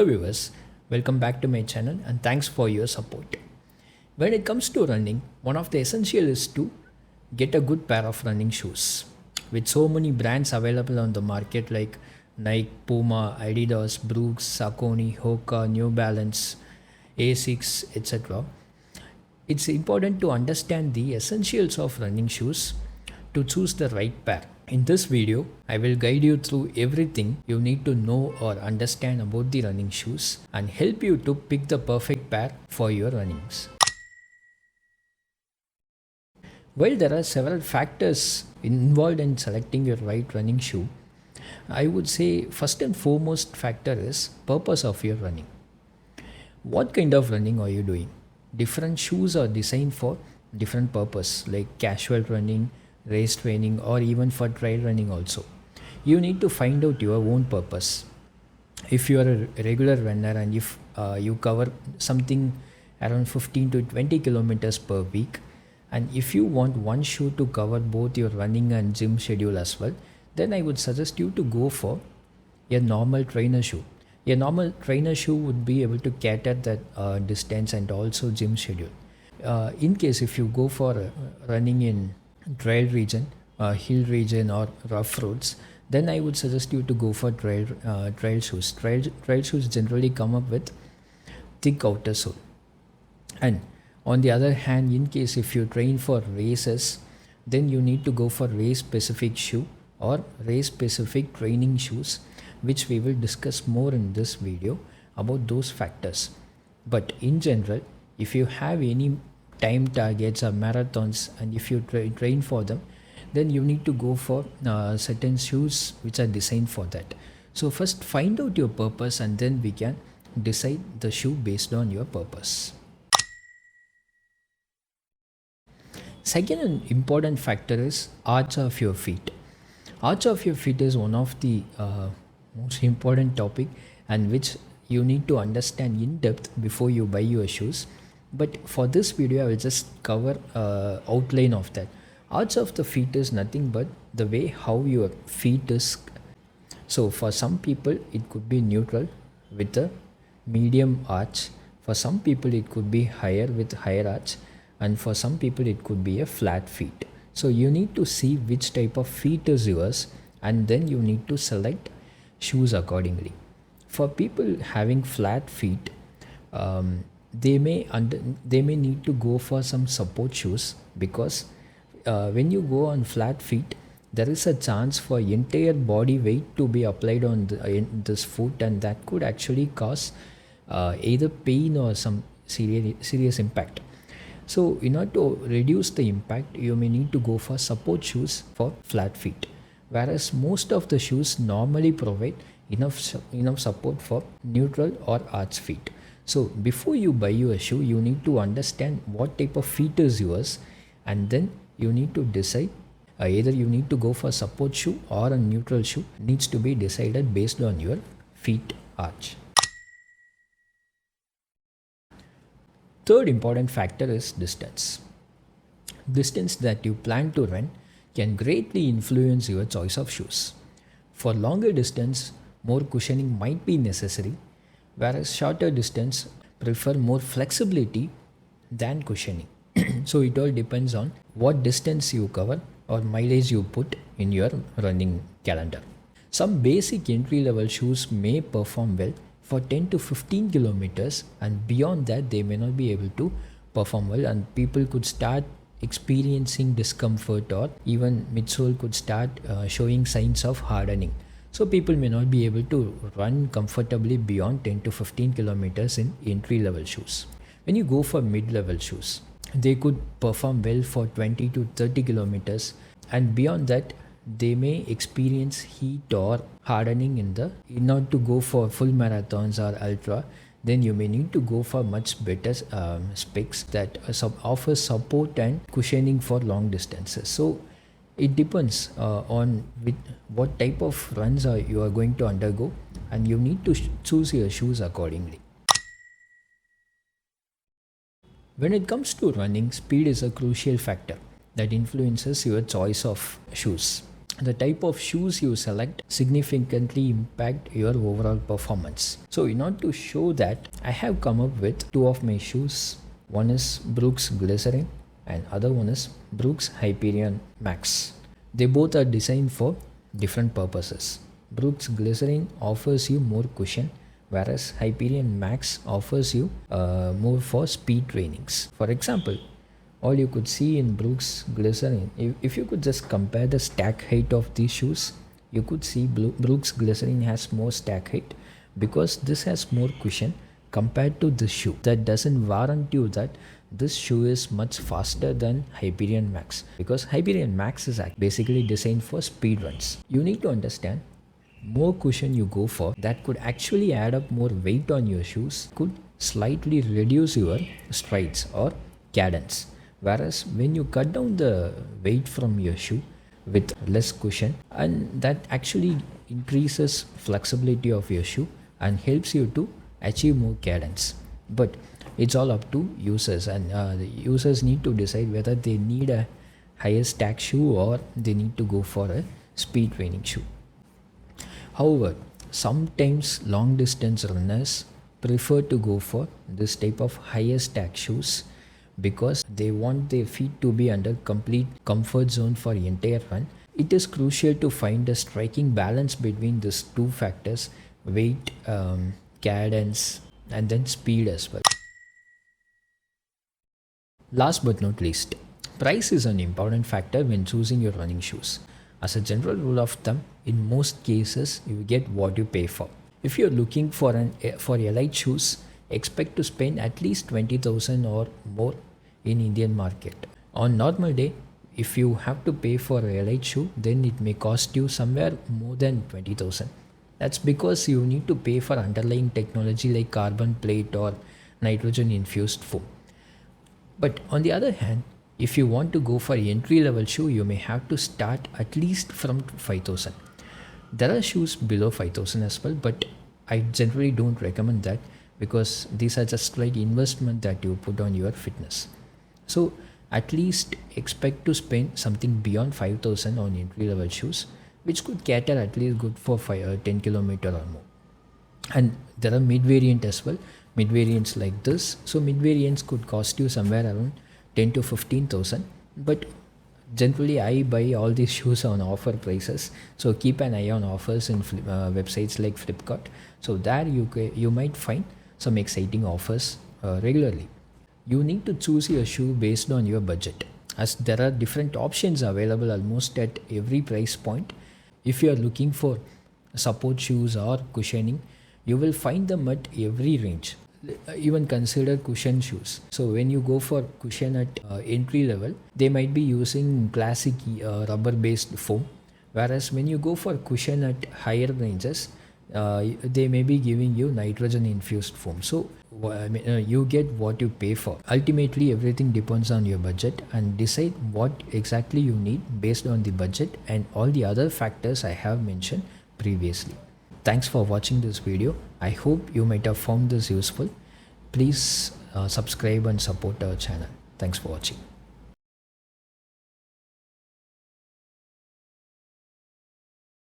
Hello viewers, welcome back to my channel and thanks for your support. When it comes to running, one of the essential is to get a good pair of running shoes. With so many brands available on the market like Nike, Puma, Adidas, Brooks, Saucony, Hoka, New Balance, Asics, etc. It's important to understand the essentials of running shoes to choose the right pair. In this video, I will guide you through everything you need to know or understand about the running shoes and help you to pick the perfect pair for your runnings. While there are several factors involved in selecting your right running shoe, I would say first and foremost factor is purpose of your running. What kind of running are you doing? Different shoes are designed for different purpose like casual running, race training, or even for trail running also. You need to find out your own purpose. If you are a regular runner and if you cover something around 15 to 20 kilometers per week, and if you want one shoe to cover both your running and gym schedule as well, then I would suggest you to go for a normal trainer shoe. A normal trainer shoe would be able to cater that distance and also gym schedule. In case if you go for running in trail region, hill region or rough roads, then I would suggest you to go for trail shoes. Trail shoes generally come up with thick outer sole. And on the other hand, in case if you train for races, then you need to go for race specific shoe or race specific training shoes, which we will discuss more in this video about those factors. But in general, if you have any time targets or marathons and if you train for them, then you need to go for certain shoes which are designed for that. So first find out your purpose and then we can decide the shoe based on your purpose. Second important factor is arch of your feet. Arch of your feet is one of the most important topic and which you need to understand in depth before you buy your shoes. But for this video, I will just cover outline of that. Arch of the feet is nothing but the way how your feet is. So for some people, it could be neutral with a medium arch. For some people, it could be higher with higher arch. And for some people, it could be a flat feet. So you need to see which type of feet is yours and then you need to select shoes accordingly. For people having flat feet, they may need to go for some support shoes because when you go on flat feet, there is a chance for entire body weight to be applied on this foot, and that could actually cause either pain or some serious impact. So in order to reduce the impact, you may need to go for support shoes for flat feet, whereas most of the shoes normally provide enough support for neutral or arch feet. So before you buy your shoe, you need to understand what type of feet is yours, and then you need to decide either you need to go for support shoe or a neutral shoe. Needs to be decided based on your feet arch. Third important factor is distance. Distance that you plan to run can greatly influence your choice of shoes. For longer distance, more cushioning might be necessary, whereas shorter distance prefer more flexibility than cushioning. So it all depends on what distance you cover or mileage you put in your running calendar. Some basic entry level shoes may perform well for 10 to 15 kilometers, and beyond that they may not be able to perform well, and people could start experiencing discomfort or even midsole could start showing signs of hardening. So people may not be able to run comfortably beyond 10 to 15 kilometers in entry level shoes. When you go for mid-level shoes, they could perform well for 20 to 30 kilometers, and beyond that they may experience heat or hardening in order to go for full marathons or ultra. Then you may need to go for much better specs that offer support and cushioning for long distances. So it depends on what type of runs you are going to undergo, and you need to choose your shoes accordingly. When it comes to running, speed is a crucial factor that influences your choice of shoes. the type of shoes you select significantly impact your overall performance. So in order to show that, I have come up with two of my shoes. One is Brooks Glycerin and other one is Brooks Hyperion Max. They both are designed for different purposes. Brooks Glycerin offers you more cushion, whereas Hyperion Max offers you more for speed trainings. For example, all you could see in Brooks Glycerin, if you could just compare the stack height of these shoes, you could see Brooks Glycerin has more stack height because this has more cushion compared to this shoe. That doesn't warrant you that this shoe is much faster than Hyperion Max, because Hyperion Max is basically designed for speed runs. You need to understand, more cushion you go for, that could actually add up more weight on your shoes, could slightly reduce your strides or cadence. Whereas when you cut down the weight from your shoe with less cushion, and that actually increases flexibility of your shoe and helps you to achieve more cadence. But it's all up to users, and the users need to decide whether they need a higher stack shoe or they need to go for a speed training shoe. However, sometimes long distance runners prefer to go for this type of higher stack shoes because they want their feet to be under complete comfort zone for the entire run. It is crucial to find a striking balance between these two factors: weight, cadence, and then speed as well. Last but not least, price is an important factor when choosing your running shoes. As a general rule of thumb, in most cases you get what you pay for. If you're looking for elite shoes, expect to spend at least 20,000 or more in Indian market. On normal day, if you have to pay for a elite shoe, then it may cost you somewhere more than 20,000. That's because you need to pay for underlying technology like carbon plate or nitrogen infused foam. But on the other hand, if you want to go for entry level shoe, you may have to start at least from 5,000. There are shoes below 5,000 as well, but I generally don't recommend that because these are just like investment that you put on your fitness. So at least expect to spend something beyond 5,000 on entry level shoes, which could cater at least good for 10 kilometer or more. And there are mid variant as well, mid variants like this. So mid variants could cost you somewhere around 10 to 15,000, but generally I buy all these shoes on offer prices, so keep an eye on offers in websites like Flipkart. So there you might find some exciting offers regularly. You need to choose your shoe based on your budget, as there are different options available almost at every price point. If you are looking for support shoes or cushioning, you will find them at every range. Even consider cushion shoes. So when you go for cushion at entry level, they might be using classic rubber based foam, whereas when you go for cushion at higher ranges, they may be giving you nitrogen infused foam. So you get what you pay for. Ultimately, everything depends on your budget, and decide what exactly you need based on the budget and all the other factors I have mentioned previously. Thanks for watching this video. I hope you might have found this useful. Please subscribe and support our channel. Thanks for watching.